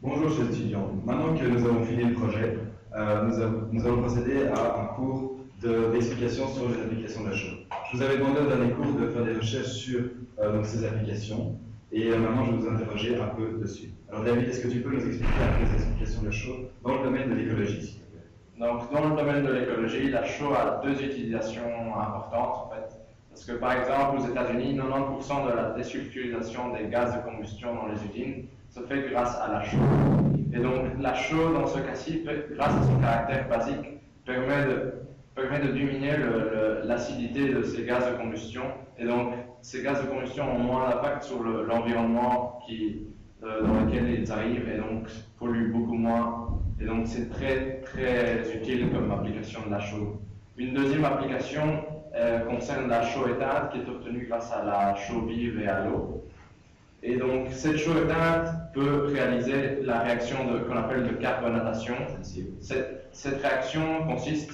Bonjour chers étudiants, maintenant que nous avons fini le projet, nous allons procéder à un cours d'explication sur les applications de la chaux. Je vous avais demandé au dernier cours de faire des recherches sur ces applications et maintenant je vais vous interroger un peu dessus. Alors David, est-ce que tu peux nous expliquer un peu les explications de la chaux dans le domaine de l'écologie, s'il te plaît? Donc, dans le domaine de l'écologie, la chaux a deux utilisations importantes en fait. Parce que par exemple, aux États-Unis, 90% de la désulfurisation des gaz de combustion dans les usines se fait grâce à la chaux. Et donc, la chaux, dans ce cas-ci, grâce à son caractère basique, permet de diminuer l'acidité de ces gaz de combustion. Et donc, ces gaz de combustion ont moins d'impact sur l'environnement dans lequel ils arrivent et donc polluent beaucoup moins. Et donc, c'est très, très utile comme application de la chaux. Une deuxième application concerne la chaux éteinte qui est obtenue grâce à la chaux vive et à l'eau. Et donc, cette chaux éteinte peut réaliser la réaction qu'on appelle de carbonatation. Cette réaction consiste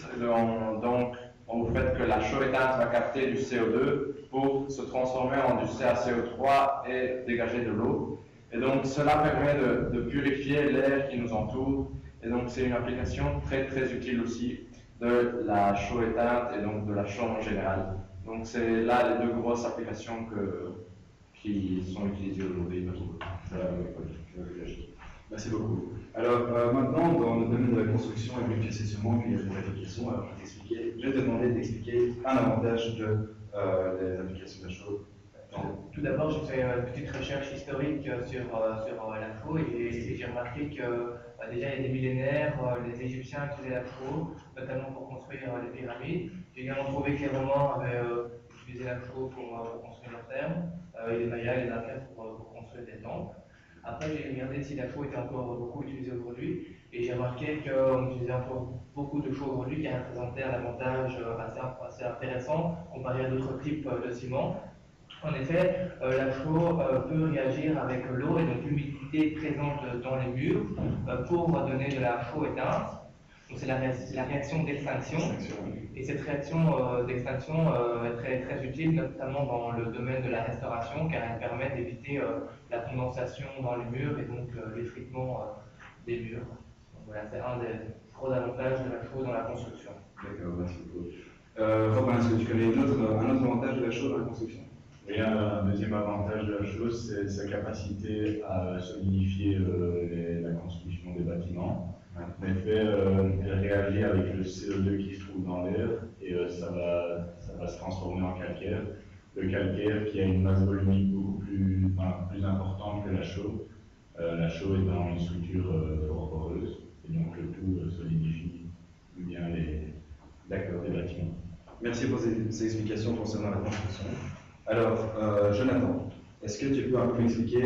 au fait que la chaux éteinte va capter du CO2 pour se transformer en du CaCO3 et dégager de l'eau. Et donc, cela permet de purifier l'air qui nous entoure. Et donc, c'est une application très, très utile aussi de la chaux éteinte et donc de la chaux en général. Donc, c'est là les deux grosses applications qui sont utilisées aujourd'hui dans l'écologie. Merci beaucoup. Alors maintenant, dans le domaine de la construction, et vu que c'est sûrement qu'il y a des applications, alors je vais te demander d'expliquer un avantage des applications de la chaux. Tout d'abord, j'ai fait une petite recherche historique sur la chaux et j'ai remarqué que déjà il y a des millénaires, les Égyptiens utilisaient la chaux, notamment pour construire les pyramides. J'ai également trouvé que les Romains avaient utilisé la chaux pour construire leurs thermes, et les Mayas et les Incas pour construire des temples. Après, j'ai regardé si la chaux était encore beaucoup utilisée aujourd'hui et j'ai remarqué qu'on utilisait encore beaucoup de chaux aujourd'hui qui représentait un avantage assez intéressant comparé à d'autres types de ciment. En effet, la chaux peut réagir avec l'eau et donc l'humidité présente dans les murs pour donner de la chaux éteinte. Donc c'est la réaction d'extinction. Et cette réaction d'extinction est très, très utile, notamment dans le domaine de la restauration, car elle permet d'éviter la condensation dans les murs et donc l'effritement des murs. Donc voilà, c'est un des gros avantages de la chaux dans la construction. D'accord, merci beaucoup. Robin, est-ce que tu connais un autre avantage de la chaux dans la construction? Et un deuxième avantage de la chose, c'est sa capacité à solidifier la construction des bâtiments. En effet, elle réagit avec le CO2 qui se trouve dans l'air et ça va se transformer en calcaire. Le calcaire qui a une masse volumique beaucoup plus importante que la chaux. La chaux étant une structure fort poreuse et donc le tout solidifie bien les bâtiments. Merci pour ces explications concernant la construction. Alors, Jonathan, est-ce que tu peux un peu m'expliquer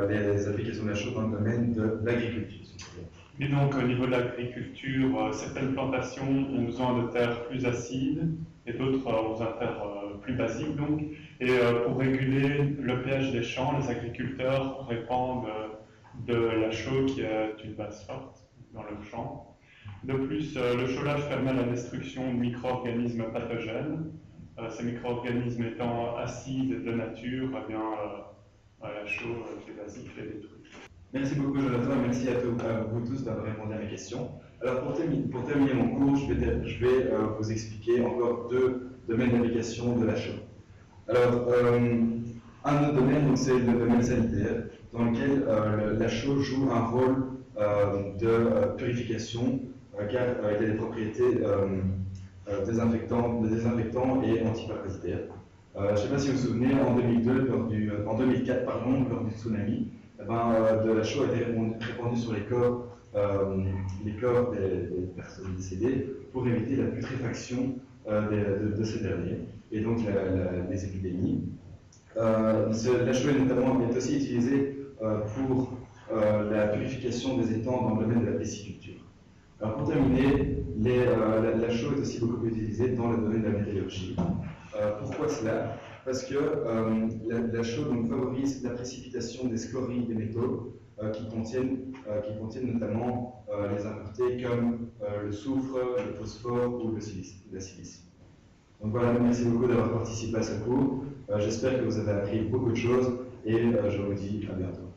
les applications de la chaux dans le domaine de l'agriculture, s'il te plaît? Et donc, au niveau de l'agriculture, certaines plantations ont besoin de terres plus acides et d'autres ont besoin de terres plus basiques. Donc. Et pour réguler le pH des champs, les agriculteurs répandent de la chaux qui est une base forte dans leur champ. De plus, le chaulage permet la destruction de micro-organismes pathogènes. Ces micro-organismes étant acides de nature, eh bien, la chaux qui est basique les détruit. Merci beaucoup Jonathan et merci à vous tous d'avoir répondu à mes questions. Alors pour terminer mon cours, je vais vous expliquer encore deux domaines d'application de la chaux. Alors un autre domaine, c'est le domaine sanitaire, dans lequel la chaux joue un rôle de purification car il y a des propriétés désinfectants et antiparasitaires. Je ne sais pas si vous vous souvenez, en 2004, lors du tsunami, de la chaux a été répandue sur les corps des personnes décédées pour éviter la putréfaction de ces derniers et donc les épidémies. La chaux est aussi utilisée pour la purification des étangs dans le domaine de la pisciculture. Alors pour terminer, la chaux est aussi beaucoup utilisée dans le domaine de la métallurgie. Pourquoi cela? Parce que la chaux favorise la précipitation des scories des métaux qui contiennent notamment les impuretés comme le soufre, le phosphore ou la silice. Donc voilà, merci beaucoup d'avoir participé à ce cours. J'espère que vous avez appris beaucoup de choses et je vous dis à bientôt.